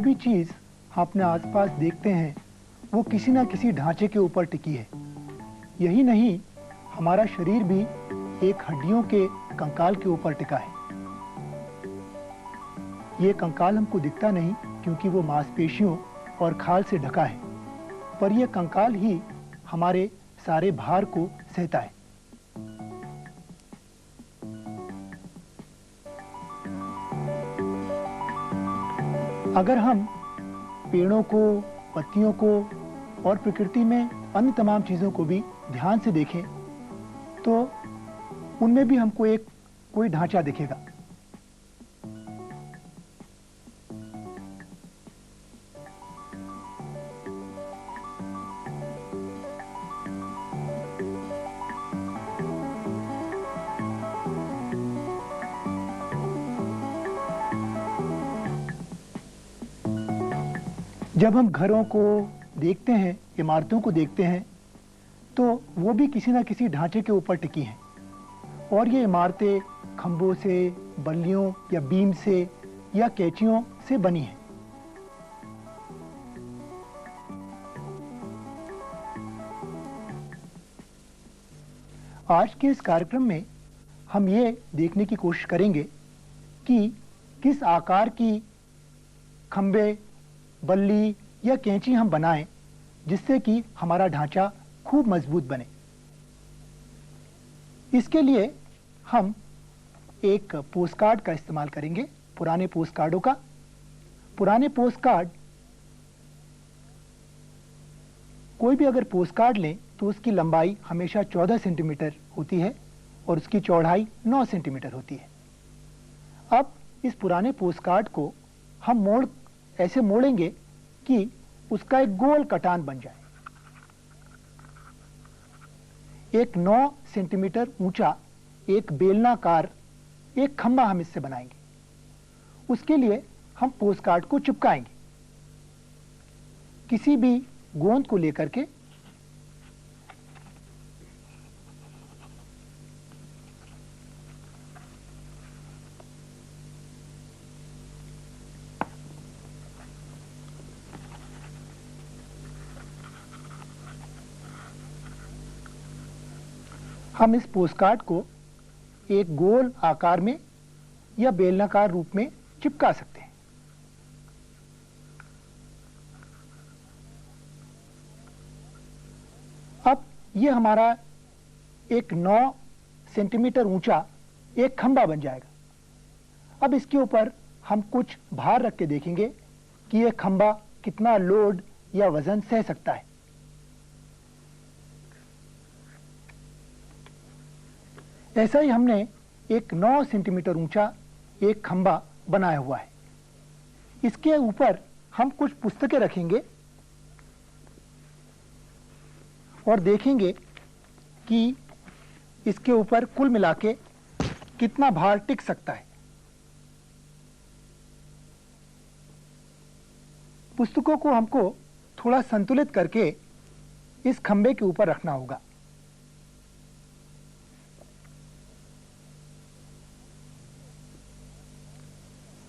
भी चीज हम अपने आसपास देखते हैं वो किसी न किसी ढांचे के ऊपर टिकी है। यही नहीं, हमारा शरीर भी एक हड्डियों के कंकाल के ऊपर टिका है। ये कंकाल हमको दिखता नहीं क्योंकि वो मांसपेशियों और खाल से ढका है, पर यह कंकाल ही हमारे सारे भार को सहता है। अगर हम पेड़ों को, पत्तियों को और प्रकृति में अन्य तमाम चीजों को भी ध्यान से देखें तो उनमें भी हमको कोई ढांचा दिखेगा। जब हम घरों को देखते हैं, इमारतों को देखते हैं, तो वो भी किसी न किसी ढांचे के ऊपर टिकी हैं और ये इमारतें खंभों से, बल्लियों या बीम से या कैंचियों से बनी हैं। आज के इस कार्यक्रम में हम ये देखने की कोशिश करेंगे कि किस आकार की खंभे, बल्ली या कैंची हम बनाएं जिससे कि हमारा ढांचा खूब मजबूत बने। इसके लिए हम एक पोस्टकार्ड का इस्तेमाल करेंगे, पुराने पोस्टकार्डों का। पुराने पोस्टकार्ड, कोई भी अगर पोस्टकार्ड लें तो उसकी लंबाई हमेशा 14 सेंटीमीटर होती है और उसकी चौड़ाई 9 सेंटीमीटर होती है। अब इस पुराने पोस्टकार्ड को हम ऐसे मोड़ेंगे कि उसका एक गोल कटान बन जाए। एक 9 सेंटीमीटर ऊंचा एक बेलनाकार एक खंभा हम इससे बनाएंगे। उसके लिए हम पोस्टकार्ड को चिपकाएंगे किसी भी गोंद को लेकर के। हम इस पोस्टकार्ड को एक गोल आकार में या बेलनाकार रूप में चिपका सकते हैं। अब ये हमारा एक 9 सेंटीमीटर ऊंचा एक खंभा बन जाएगा। अब इसके ऊपर हम कुछ भार रख के देखेंगे कि यह खंभा कितना लोड या वजन सह सकता है। ऐसा ही हमने एक 9 सेंटीमीटर ऊंचा एक खंभा बनाया हुआ है। इसके ऊपर हम कुछ पुस्तकें रखेंगे और देखेंगे कि इसके ऊपर कुल मिला के कितना भार टिक सकता है। पुस्तकों को हमको थोड़ा संतुलित करके इस खंभे के ऊपर रखना होगा।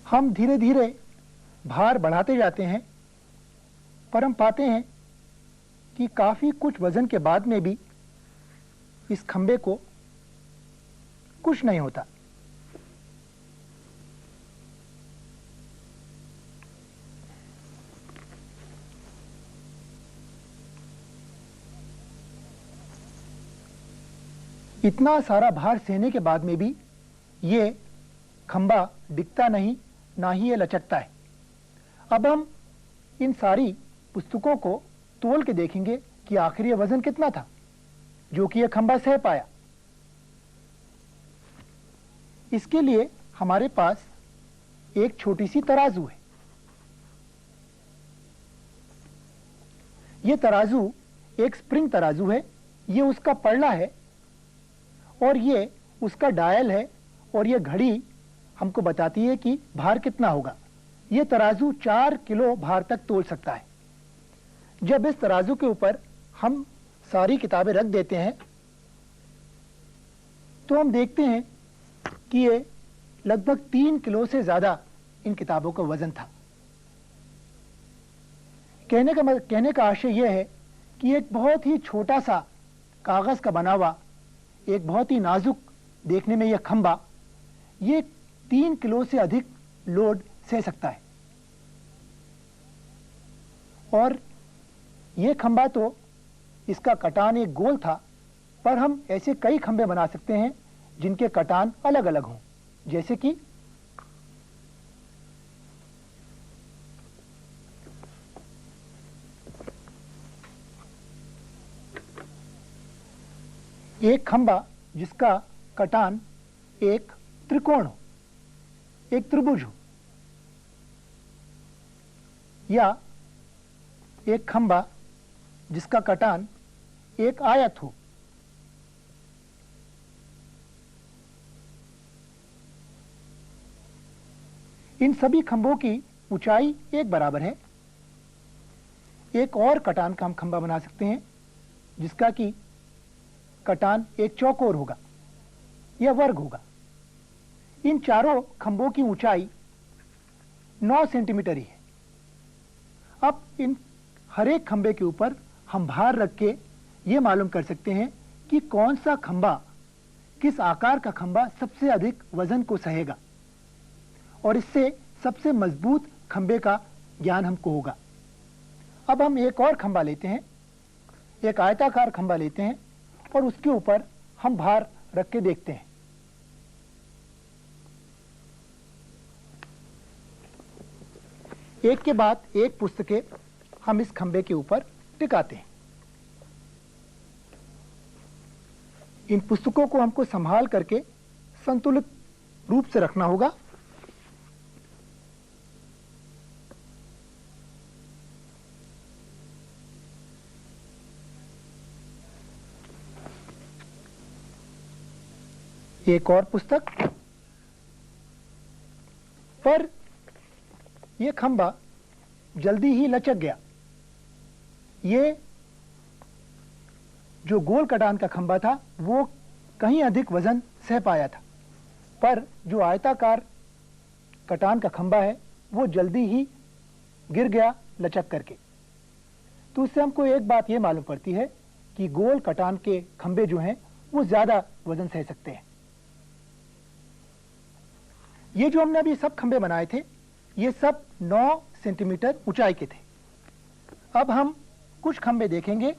हम धीरे धीरे भार बढ़ाते जाते हैं, पर हम पाते हैं कि काफी कुछ वजन के बाद में भी इस खंभे को कुछ नहीं होता। इतना सारा भार सहने के बाद में भी ये खंभा दिखता नहीं, ना ही ये लचकता है। अब हम इन सारी पुस्तकों को तोल के देखेंगे कि आखिर ये वजन कितना था जो कि ये खंभा सह पाया। इसके लिए हमारे पास एक छोटी सी तराजू है। ये तराजू एक स्प्रिंग तराजू है। ये उसका पल्ला है और ये उसका डायल है और ये घड़ी हमको बताती है कि भार कितना होगा। ये तराजू 4 किलो भार तक तोल सकता है। जब इस तराजू के ऊपर हम सारी किताबें रख देते हैं तो हम देखते हैं कि ये लगभग 3 किलो से ज्यादा इन किताबों का वजन था। कहने का आशय यह है कि एक बहुत ही छोटा सा कागज का बना हुआ, एक बहुत ही नाजुक देखने में यह खंबा, ये 3 किलो से अधिक लोड सह सकता है। और यह खंबा तो इसका कटान एक गोल था, पर हम ऐसे कई खंबे बना सकते हैं जिनके कटान अलग अलग हों, जैसे कि एक खंबा जिसका कटान एक त्रिकोण हो, एक त्रिभुज हो, या एक खंबा जिसका कटान एक आयत हो। इन सभी खंभों की ऊंचाई एक बराबर है। एक और कटान का हम खंभा बना सकते हैं जिसका कि कटान एक चौकोर होगा या वर्ग होगा। इन चारों खंभों की ऊंचाई 9 सेंटीमीटर ही है। अब इन हर एक खंभे के ऊपर हम भार रख के ये मालूम कर सकते हैं कि कौन सा खंभा, किस आकार का खंभा सबसे अधिक वजन को सहेगा, और इससे सबसे मजबूत खंभे का ज्ञान हमको होगा। अब हम एक और खंभा लेते हैं, एक आयताकार खंभा लेते हैं और उसके ऊपर हम भार रख के देखते हैं। एक के बाद एक पुस्तकें हम इस खंभे के ऊपर टिकाते हैं। इन पुस्तकों को हमको संभाल करके संतुलित रूप से रखना होगा। एक और पुस्तक, पर यह खंभा जल्दी ही लचक गया। ये जो गोल कटान का खंभा था वो कहीं अधिक वजन सह पाया था, पर जो आयताकार कटान का खंभा है वो जल्दी ही गिर गया लचक करके। तो इससे हमको एक बात ये मालूम पड़ती है कि गोल कटान के खंभे जो हैं वो ज्यादा वजन सह सकते हैं। ये जो हमने अभी सब खंभे बनाए थे ये सब 9 सेंटीमीटर ऊंचाई के थे। अब हम कुछ खंभे देखेंगे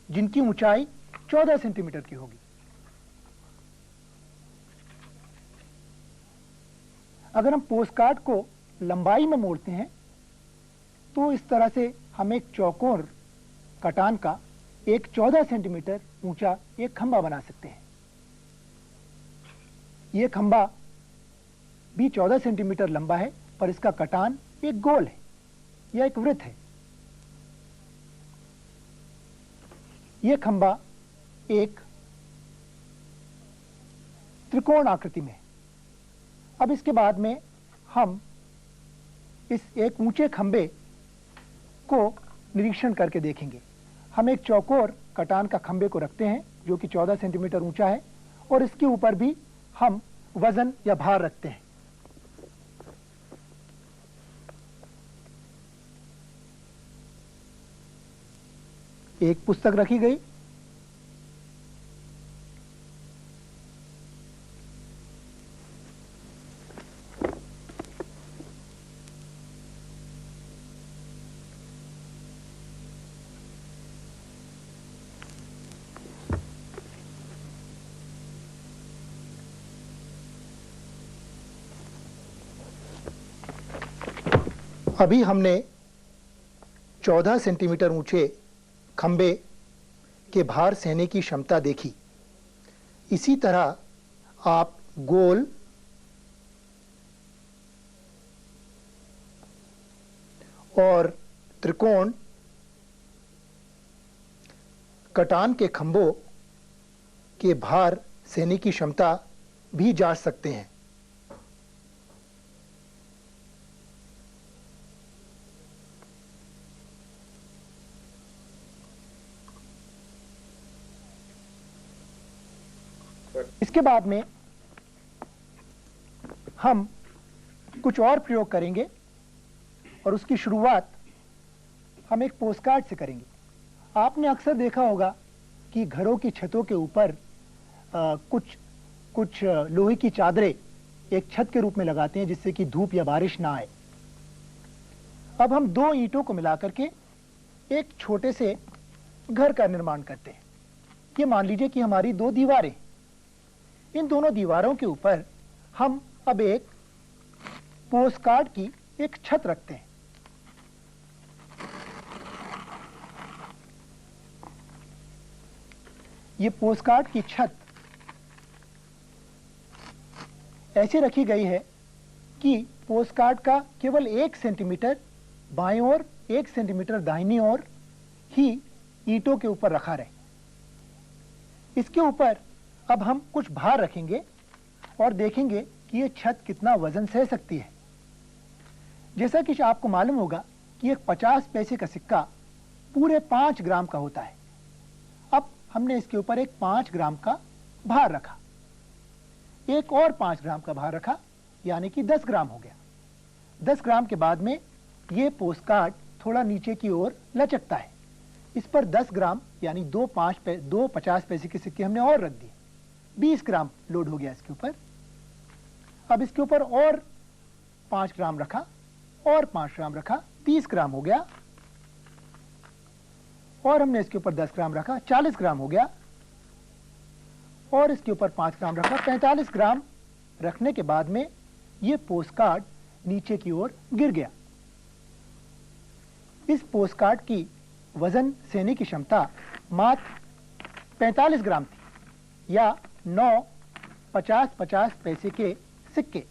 जिनकी ऊंचाई 14 सेंटीमीटर की होगी। अगर हम पोस्टकार्ड को लंबाई में मोड़ते हैं तो इस तरह से हम एक चौकोर कटान का एक 14 सेंटीमीटर ऊंचा एक खंभा बना सकते हैं। यह खंभा भी 14 सेंटीमीटर लंबा है, पर इसका कटान एक गोल है या एक वृत्त है। यह खंभा एक त्रिकोण आकृति में है। अब इसके बाद में हम इस एक ऊंचे खंभे को निरीक्षण करके देखेंगे। हम एक चौकोर कटान का खंभे को रखते हैं जो कि 14 सेंटीमीटर ऊंचा है, और इसके ऊपर भी हम वजन या भार रखते हैं। एक पुस्तक रखी गई, अभी हमने 14 सेंटीमीटर ऊंचे खंबे के भार सहने की क्षमता देखी। इसी तरह आप गोल और त्रिकोण कटान के खंभों के भार सहने की क्षमता भी जांच सकते हैं। इसके बाद में हम कुछ और प्रयोग करेंगे और उसकी शुरुआत हम एक पोस्टकार्ड से करेंगे। आपने अक्सर देखा होगा कि घरों की छतों के ऊपर कुछ लोहे की चादरें एक छत के रूप में लगाते हैं जिससे कि धूप या बारिश ना आए। अब हम दो ईंटों को मिलाकर के एक छोटे से घर का निर्माण करते हैं। ये मान लीजिए कि हमारी दो दीवारें, इन दोनों दीवारों के ऊपर हम अब एक पोस्टकार्ड की एक छत रखते हैं। ये पोस्टकार्ड की छत ऐसे रखी गई है कि पोस्टकार्ड का केवल 1 सेंटीमीटर बाईं ओर 1 सेंटीमीटर दाहिनी ओर ही ईंटों के ऊपर रखा रहे। इसके ऊपर अब हम कुछ भार रखेंगे और देखेंगे कि ये छत कितना वजन सह सकती है। जैसा कि आपको मालूम होगा कि एक 50 पैसे का सिक्का पूरे 5 ग्राम का होता है। अब हमने इसके ऊपर एक 5 ग्राम का भार रखा, एक और 5 ग्राम का भार रखा, यानी कि 10 ग्राम हो गया। 10 ग्राम के बाद में ये पोस्टकार्ड थोड़ा नीचे की ओर लचकता है। इस पर 10 ग्राम यानी दो 50 पैसे के सिक्के हमने और रख दिए। 20 ग्राम लोड हो गया इसके ऊपर। अब इसके ऊपर और 5 ग्राम रखा और 5 ग्राम रखा, 30 ग्राम हो गया। और हमने इसके ऊपर 10 ग्राम रखा, 40 ग्राम हो गया। और इसके ऊपर 5 ग्राम रखा, 45 ग्राम रखने के बाद में ये पोस्टकार्ड नीचे की ओर गिर गया। इस पोस्टकार्ड की वजन सहने की क्षमता मात्र 45 ग्राम थी, या 9 50-50 पैसे के सिक्के।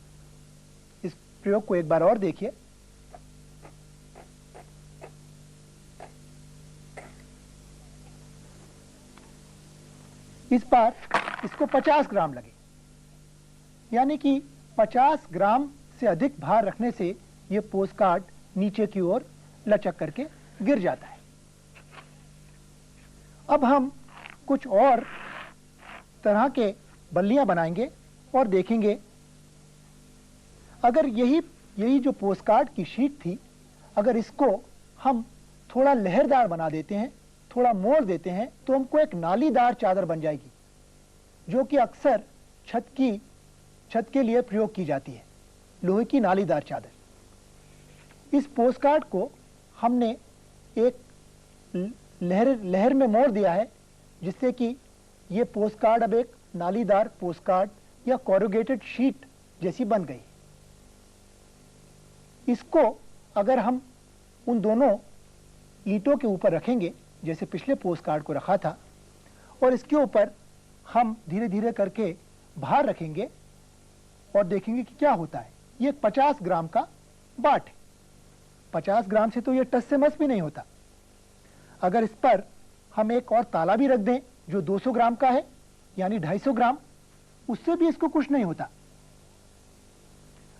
इस प्रयोग को एक बार और देखिए। इस बार इसको 50 ग्राम लगे, यानी कि 50 ग्राम से अधिक भार रखने से यह पोस्टकार्ड नीचे की ओर लचक करके गिर जाता है। अब हम कुछ और तरह के बल्लियां बनाएंगे और देखेंगे अगर यही जो पोस्टकार्ड की शीट थी, अगर इसको हम थोड़ा लहरदार बना देते हैं, थोड़ा मोड़ देते हैं, तो हमको एक नालीदार चादर बन जाएगी, जो कि अक्सर छत के लिए प्रयोग की जाती है, लोहे की नालीदार चादर। इस पोस्टकार्ड को हमने एक लहर में मोड़ दिया है, जिससे कि ये पोस्टकार्ड अब एक नालीदार पोस्टकार्ड या कोरुगेटेड शीट जैसी बन गई। इसको अगर हम उन दोनों ईंटों के ऊपर रखेंगे, जैसे पिछले पोस्टकार्ड को रखा था, और इसके ऊपर हम धीरे धीरे करके भार रखेंगे और देखेंगे कि क्या होता है। ये 50 ग्राम का बाट है। 50 ग्राम से तो ये टस से मस भी नहीं होता। अगर इस पर हम एक और ताला भी रख दें जो 200 ग्राम का है, यानी 250 ग्राम, उससे भी इसको कुछ नहीं होता।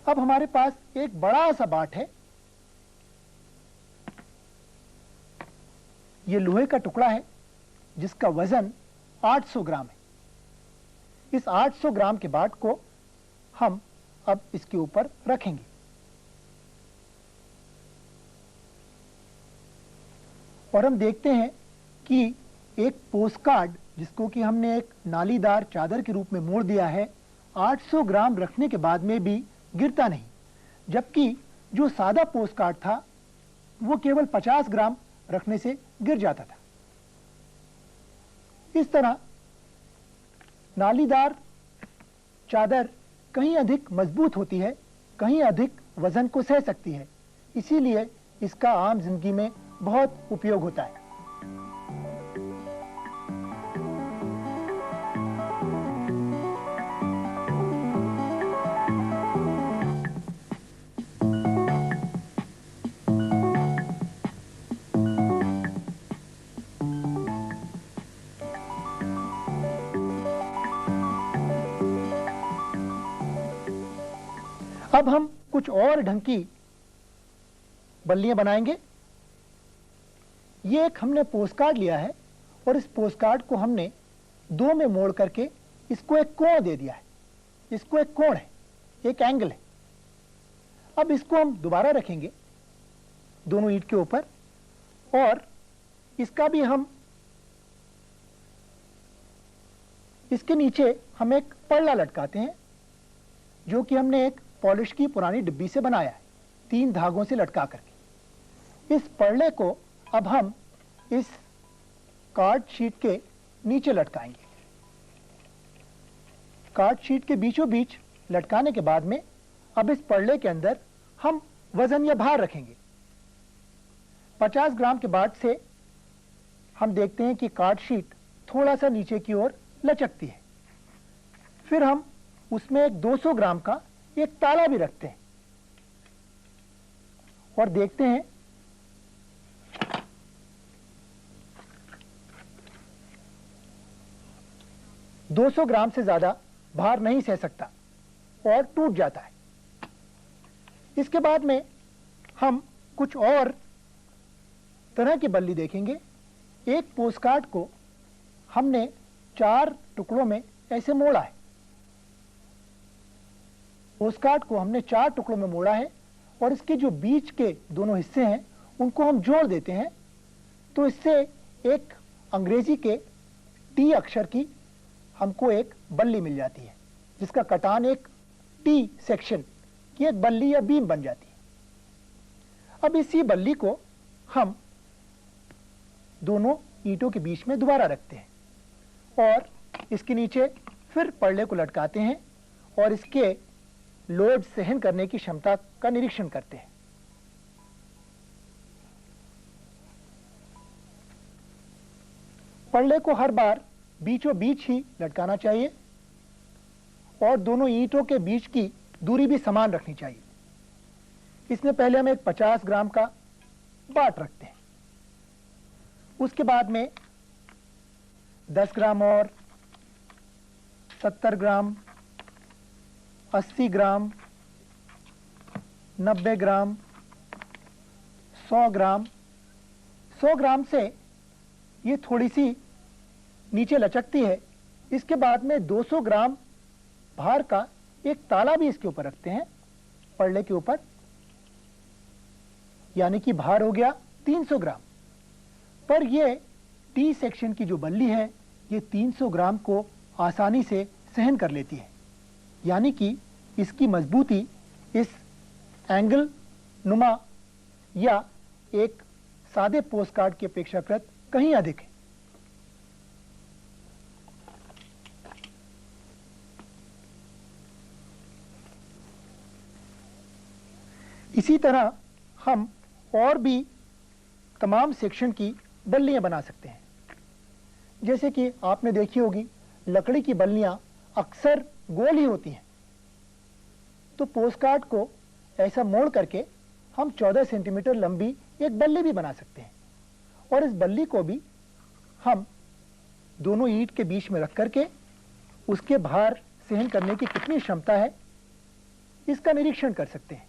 अब हमारे पास एक बड़ा सा बाट है। यह लोहे का टुकड़ा है जिसका वजन 800 ग्राम है। इस 800 ग्राम के बाट को हम अब इसके ऊपर रखेंगे। और हम देखते हैं कि एक पोस्टकार्ड जिसको कि हमने एक नालीदार चादर के रूप में मोड़ दिया है, 800 ग्राम रखने के बाद में भी गिरता नहीं, जबकि जो सादा पोस्टकार्ड था वो केवल 50 ग्राम रखने से गिर जाता था। इस तरह नालीदार चादर कहीं अधिक मजबूत होती है, कहीं अधिक वजन को सह सकती है, इसीलिए इसका आम जिंदगी में बहुत उपयोग होता है। अब हम कुछ और ढंग की बल्लियां बनाएंगे। ये एक हमने पोस्टकार्ड लिया है और इस पोस्टकार्ड को हमने दो में मोड़ करके इसको एक कोण दे दिया है। इसको एक कोण है, एक एंगल है। अब इसको हम दोबारा रखेंगे दोनों ईंट के ऊपर और इसका भी हम इसके नीचे हम एक पल्ला लटकाते हैं, जो कि हमने एक पॉलिश की पुरानी डिब्बी से बनाया है, 3 धागों से लटका करके। इस पल्ले को अब हम इस कार्ड शीट के नीचे लटकाएंगे। कार्ड शीट के बीचों बीच लटकाने के बाद में अब इस पल्ले के अंदर हम वजन या भार रखेंगे। 50 ग्राम के बाट से हम देखते हैं कि कार्ड शीट थोड़ा सा नीचे की ओर लचकती है। फिर हम उसमें एक 200 ग्राम का एक ताला भी रखते हैं और देखते हैं ,200 ग्राम से ज्यादा भार नहीं सह सकता और टूट जाता है। इसके बाद में हम कुछ और तरह की बल्ली देखेंगे। एक पोस्टकार्ड को हमने 4 टुकड़ों में ऐसे मोड़ा है। पोस्टकार्ड को हमने 4 टुकड़ों में मोड़ा है और इसके जो बीच के दोनों हिस्से हैं उनको हम जोड़ देते हैं, तो इससे एक अंग्रेजी के टी अक्षर की हमको एक बल्ली मिल जाती है, जिसका कटान एक टी सेक्शन की एक बल्ली या बीम बन जाती है। अब इसी बल्ली को हम दोनों ईंटों के बीच में दोबारा रखते हैं और इसके नीचे फिर पल्ले को लटकाते हैं और इसके लोड सहन करने की क्षमता का निरीक्षण करते हैं। पल्ले को हर बार बीचों बीच ही लटकाना चाहिए और दोनों ईंटों के बीच की दूरी भी समान रखनी चाहिए। इसमें पहले हम एक 50 ग्राम का बाट रखते हैं, उसके बाद में 10 ग्राम और 70 ग्राम, 80 ग्राम, 90 ग्राम, 100 ग्राम। 100 ग्राम से ये थोड़ी सी नीचे लचकती है। इसके बाद में 200 ग्राम भार का एक ताला भी इसके ऊपर रखते हैं, पल्ले के ऊपर, यानी कि भार हो गया 300 ग्राम। पर ये टी सेक्शन की जो बल्ली है ये 300 ग्राम को आसानी से सहन कर लेती है, यानी कि इसकी मजबूती इस एंगल नुमा या एक सादे पोस्टकार्ड की अपेक्षाकृत कहीं अधिक है। इसी तरह हम और भी तमाम सेक्शन की बल्लियां बना सकते हैं। जैसे कि आपने देखी होगी लकड़ी की बल्लियां अक्सर गोल ही होती हैं, तो पोस्टकार्ड को ऐसा मोड़ करके हम 14 सेंटीमीटर लंबी एक बल्ली भी बना सकते हैं और इस बल्ली को भी हम दोनों ईंट के बीच में रख करके उसके भार सहन करने की कितनी क्षमता है इसका निरीक्षण कर सकते हैं।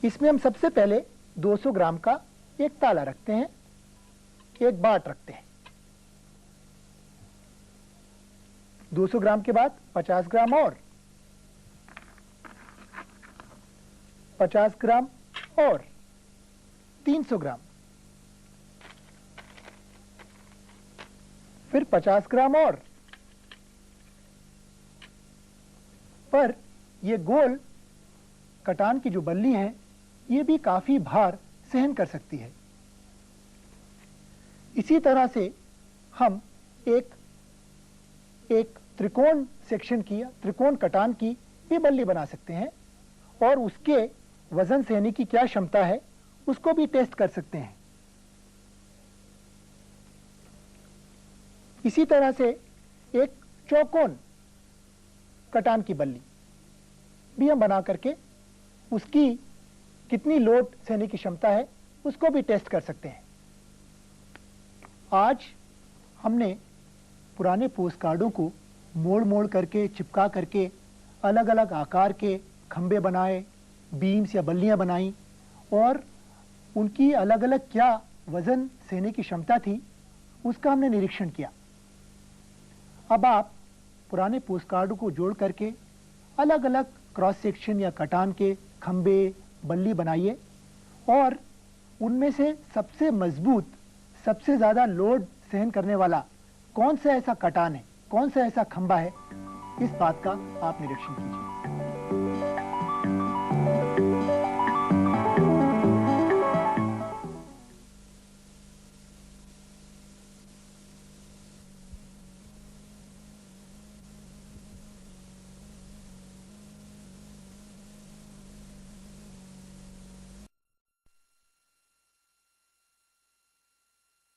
इसमें हम सबसे पहले 200 ग्राम का एक ताला रखते हैं, एक बाट रखते हैं। 200 ग्राम के बाद 50 ग्राम और 50 ग्राम और 300 ग्राम, फिर 50 ग्राम और। पर ये गोल कटान की जो बल्ली है ये भी काफी भार सहन कर सकती है। इसी तरह से हम एक त्रिकोण सेक्शन की, त्रिकोण कटान की भी बल्ली बना सकते हैं और उसके वजन सहने की क्या क्षमता है उसको भी टेस्ट कर सकते हैं। इसी तरह से एक चौकोन कटान की बल्ली भी हम बना करके उसकी कितनी लोड सहने की क्षमता है उसको भी टेस्ट कर सकते हैं। आज हमने पुराने पोस्ट कार्डों को मोड़ मोड़ करके, चिपका करके अलग अलग आकार के खंबे बनाए, बीम्स या बल्लियां बनाई और उनकी अलग अलग क्या वजन सहने की क्षमता थी उसका हमने निरीक्षण किया। अब आप पुराने पोस्ट कार्डों को जोड़ करके अलग अलग क्रॉस सेक्शन या कटान के खंबे बल्ली बनाइए और उनमें से सबसे मजबूत, सबसे ज्यादा लोड सहन करने वाला कौन सा ऐसा कटान है, कौन सा ऐसा खंबा है, इस बात का आप निरीक्षण कीजिए।